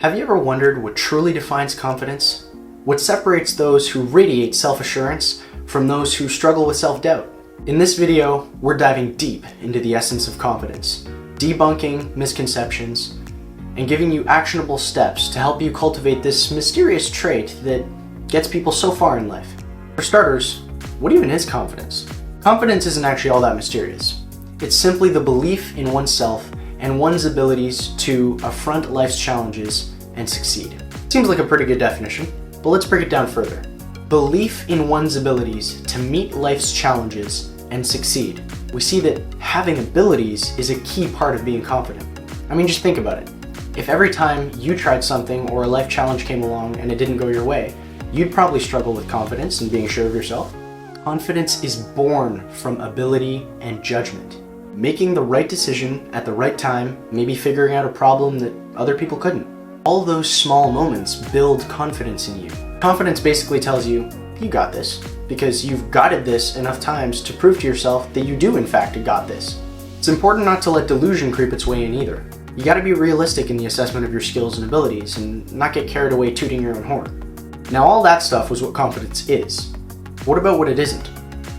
Have you ever wondered what truly defines confidence? What separates those who radiate self-assurance from those who struggle with self-doubt? In this video, we're diving deep into the essence of confidence, debunking misconceptions, and giving you actionable steps to help you cultivate this mysterious trait that gets people so far in life. For starters, what even is confidence? Confidence isn't actually all that mysterious. It's simply the belief in oneself and one's abilities to affront life's challenges and succeed. Seems like a pretty good definition, but let's break it down further. Belief in one's abilities to meet life's challenges and succeed. We see that having abilities is a key part of being confident. I mean, just think about it. If every time you tried something or a life challenge came along and it didn't go your way, you'd probably struggle with confidence and being sure of yourself. Confidence is born from ability and judgment. Making the right decision at the right time, maybe figuring out a problem that other people couldn't. All those small moments build confidence in you. Confidence basically tells you, you got this, because you've gotted this enough times to prove to yourself that you do in fact got this. It's important not to let delusion creep its way in either. You gotta be realistic in the assessment of your skills and abilities and not get carried away tooting your own horn. Now all that stuff was what confidence is. What about what it isn't?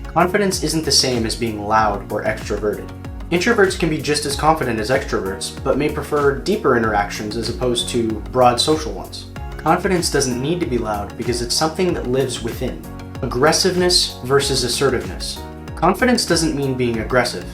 Confidence isn't the same as being loud or extroverted. Introverts can be just as confident as extroverts, but may prefer deeper interactions as opposed to broad social ones. Confidence doesn't need to be loud because it's something that lives within. Aggressiveness versus assertiveness. Confidence doesn't mean being aggressive.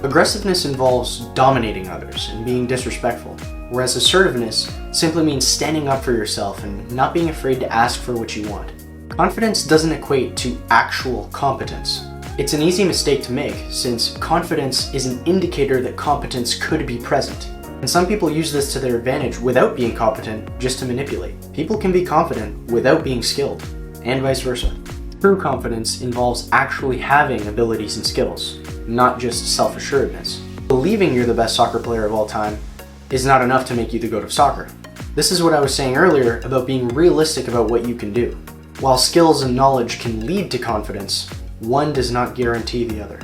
Aggressiveness involves dominating others and being disrespectful, whereas assertiveness simply means standing up for yourself and not being afraid to ask for what you want. Confidence doesn't equate to actual competence. It's an easy mistake to make, since confidence is an indicator that competence could be present. And some people use this to their advantage without being competent just to manipulate. People can be confident without being skilled, and vice versa. True confidence involves actually having abilities and skills, not just self-assuredness. Believing you're the best soccer player of all time is not enough to make you the GOAT of soccer. This is what I was saying earlier about being realistic about what you can do. While skills and knowledge can lead to confidence, one does not guarantee the other.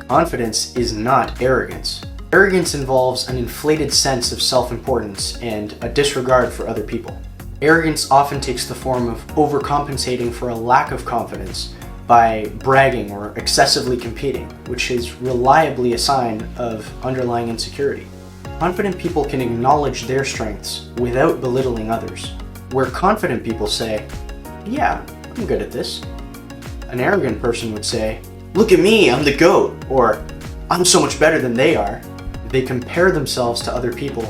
Confidence is not arrogance. Arrogance involves an inflated sense of self-importance and a disregard for other people. Arrogance often takes the form of overcompensating for a lack of confidence by bragging or excessively competing, which is reliably a sign of underlying insecurity. Confident people can acknowledge their strengths without belittling others, where confident people say, "Yeah, I'm good at this." An arrogant person would say, "Look at me, I'm the GOAT," or "I'm so much better than they are." They compare themselves to other people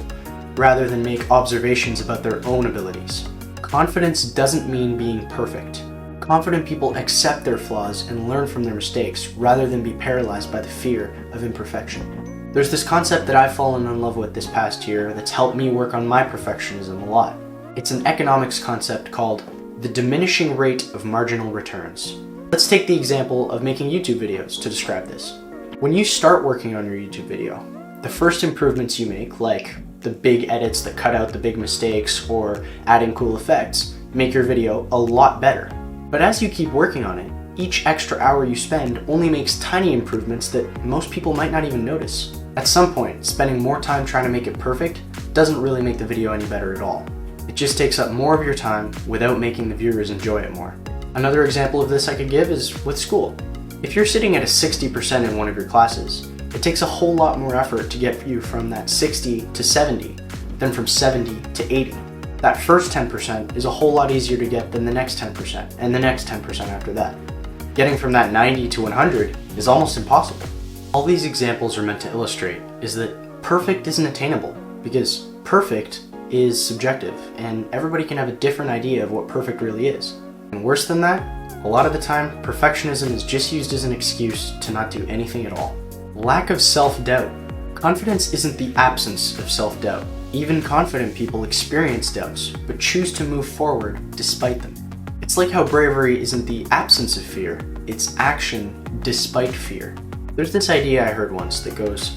rather than make observations about their own abilities. Confidence doesn't mean being perfect. Confident people accept their flaws and learn from their mistakes rather than be paralyzed by the fear of imperfection. There's this concept that I've fallen in love with this past year that's helped me work on my perfectionism a lot. It's an economics concept called the diminishing rate of marginal returns. Let's take the example of making YouTube videos to describe this. When you start working on your YouTube video, the first improvements you make, like the big edits that cut out the big mistakes or adding cool effects, make your video a lot better. But as you keep working on it, each extra hour you spend only makes tiny improvements that most people might not even notice. At some point, spending more time trying to make it perfect doesn't really make the video any better at all. It just takes up more of your time without making the viewers enjoy it more. Another example of this I could give is with school. If you're sitting at a 60% in one of your classes, it takes a whole lot more effort to get you from that 60 to 70 than from 70 to 80. That first 10% is a whole lot easier to get than the next 10% and the next 10% after that. Getting from that 90 to 100 is almost impossible. All these examples are meant to illustrate is that perfect isn't attainable, because perfect is subjective and everybody can have a different idea of what perfect really is. And worse than that, a lot of the time, perfectionism is just used as an excuse to not do anything at all. Lack of self-doubt. Confidence isn't the absence of self-doubt. Even confident people experience doubts, but choose to move forward despite them. It's like how bravery isn't the absence of fear, it's action despite fear. There's this idea I heard once that goes,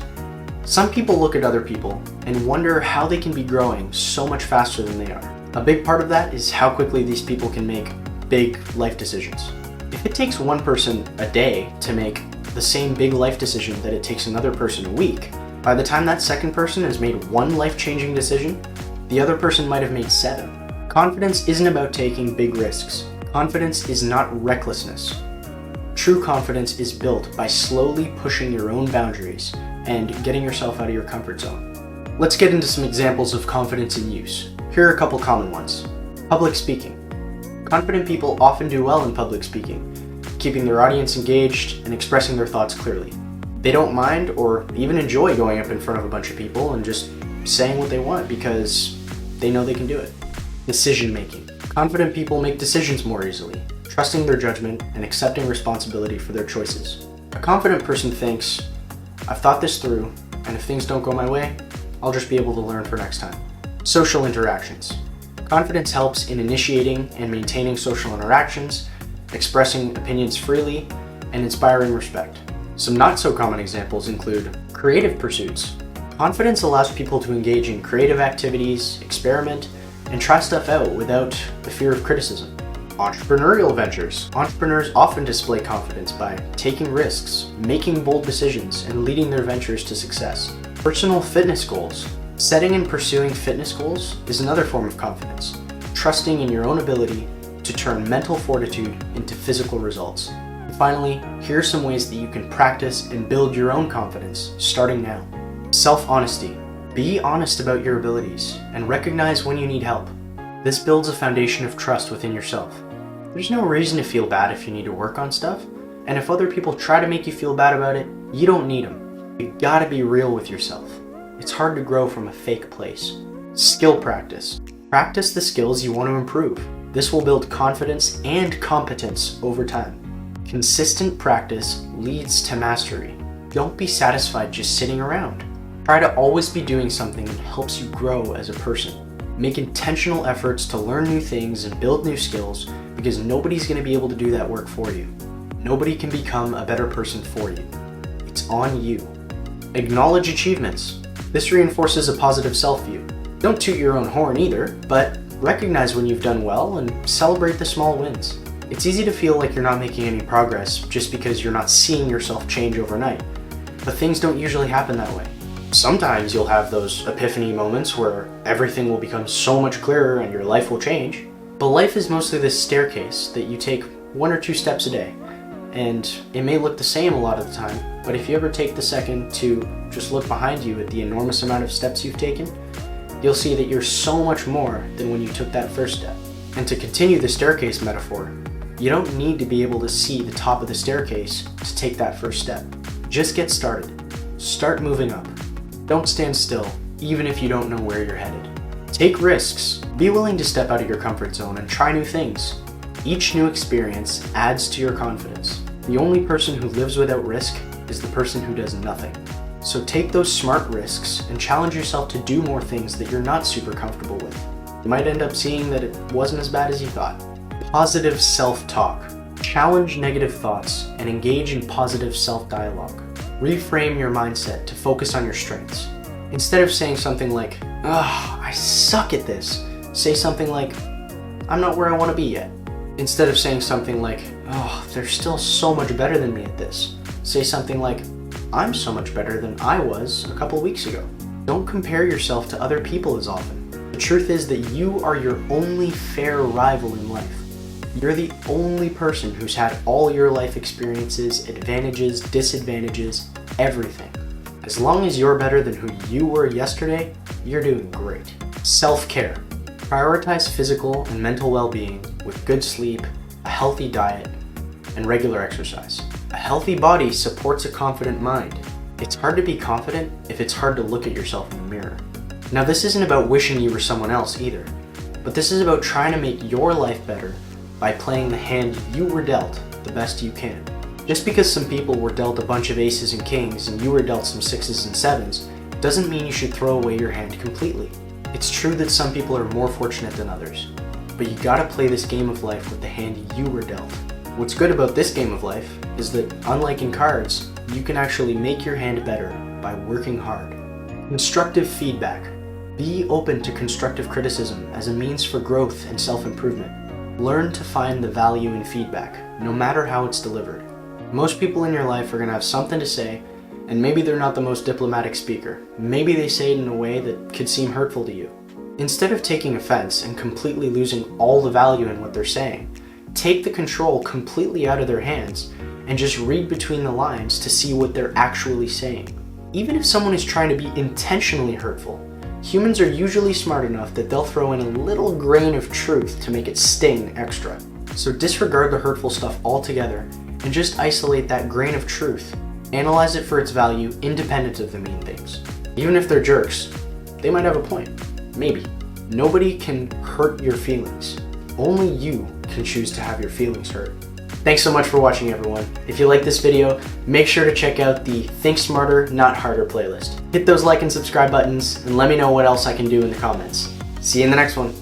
some people look at other people and wonder how they can be growing so much faster than they are. A big part of that is how quickly these people can make big life decisions. If it takes one person a day to make the same big life decision that it takes another person a week, by the time that second person has made one life-changing decision, The other person might have made 7. Confidence isn't about taking big risks. Confidence is not recklessness. True confidence is built by slowly pushing your own boundaries and getting yourself out of your comfort zone. Let's get into some examples of confidence in use. Here are a couple common ones. Public speaking. Confident people often do well in public speaking, keeping their audience engaged and expressing their thoughts clearly. They don't mind or even enjoy going up in front of a bunch of people and just saying what they want because they know they can do it. Decision making. Confident people make decisions more easily, trusting their judgment and accepting responsibility for their choices. A confident person thinks, I've thought this through, and if things don't go my way, I'll just be able to learn for next time. Social interactions. Confidence helps in initiating and maintaining social interactions, expressing opinions freely, and inspiring respect. Some not so common examples include creative pursuits. Confidence allows people to engage in creative activities, experiment, and try stuff out without the fear of criticism. Entrepreneurial ventures. Entrepreneurs often display confidence by taking risks, making bold decisions, and leading their ventures to success. Personal fitness goals. Setting and pursuing fitness goals is another form of confidence, trusting in your own ability to turn mental fortitude into physical results. And finally, here are some ways that you can practice and build your own confidence starting now. Self-honesty. Be honest about your abilities and recognize when you need help. This builds a foundation of trust within yourself. There's no reason to feel bad if you need to work on stuff, and if other people try to make you feel bad about it, you don't need them. You gotta be real with yourself. It's hard to grow from a fake place. Skill practice. Practice the skills you want to improve. This will build confidence and competence over time. Consistent practice leads to mastery. Don't be satisfied just sitting around. Try to always be doing something that helps you grow as a person. Make intentional efforts to learn new things and build new skills because nobody's going to be able to do that work for you. Nobody can become a better person for you. It's on you. Acknowledge achievements. This reinforces a positive self-view. Don't toot your own horn either, but recognize when you've done well and celebrate the small wins. It's easy to feel like you're not making any progress just because you're not seeing yourself change overnight, but things don't usually happen that way. Sometimes you'll have those epiphany moments where everything will become so much clearer and your life will change. But life is mostly this staircase that you take 1 or 2 steps a day. And it may look the same a lot of the time, but if you ever take the second to just look behind you at the enormous amount of steps you've taken, you'll see that you're so much more than when you took that first step. And to continue the staircase metaphor, you don't need to be able to see the top of the staircase to take that first step. Just get started. Start moving up. Don't stand still, even if you don't know where you're headed. Take risks. Be willing to step out of your comfort zone and try new things. Each new experience adds to your confidence. The only person who lives without risk is the person who does nothing. So take those smart risks and challenge yourself to do more things that you're not super comfortable with. You might end up seeing that it wasn't as bad as you thought. Positive self-talk. Challenge negative thoughts and engage in positive self-dialogue. Reframe your mindset to focus on your strengths. Instead of saying something like, "Ugh, I suck at this," say something like, "I'm not where I want to be yet." Instead of saying something like, "Oh, they're still so much better than me at this," say something like, "I'm so much better than I was a couple weeks ago." Don't compare yourself to other people as often. The truth is that you are your only fair rival in life. You're the only person who's had all your life experiences, advantages, disadvantages, everything. As long as you're better than who you were yesterday, you're doing great. Self-care. Prioritize physical and mental well-being with good sleep, a healthy diet, and regular exercise. A healthy body supports a confident mind. It's hard to be confident if it's hard to look at yourself in the mirror. Now, this isn't about wishing you were someone else either, but this is about trying to make your life better by playing the hand you were dealt the best you can. Just because some people were dealt a bunch of aces and kings and you were dealt some 6s and 7s doesn't mean you should throw away your hand completely. It's true that some people are more fortunate than others, but you gotta play this game of life with the hand you were dealt. What's good about this game of life is that, unlike in cards, you can actually make your hand better by working hard. Constructive feedback. Be open to constructive criticism as a means for growth and self-improvement. Learn to find the value in feedback, no matter how it's delivered. Most people in your life are going to have something to say, and maybe they're not the most diplomatic speaker. Maybe they say it in a way that could seem hurtful to you. Instead of taking offense and completely losing all the value in what they're saying, take the control completely out of their hands and just read between the lines to see what they're actually saying. Even if someone is trying to be intentionally hurtful, humans are usually smart enough that they'll throw in a little grain of truth to make it sting extra. So disregard the hurtful stuff altogether and just isolate that grain of truth. Analyze it for its value independent of the mean things. Even if they're jerks, they might have a point. Maybe. Nobody can hurt your feelings. Only you can choose to have your feelings hurt. Thanks so much for watching, everyone. If you like this video, make sure to check out the Think Smarter, Not Harder playlist. Hit those like and subscribe buttons and let me know what else I can do in the comments. See you in the next one.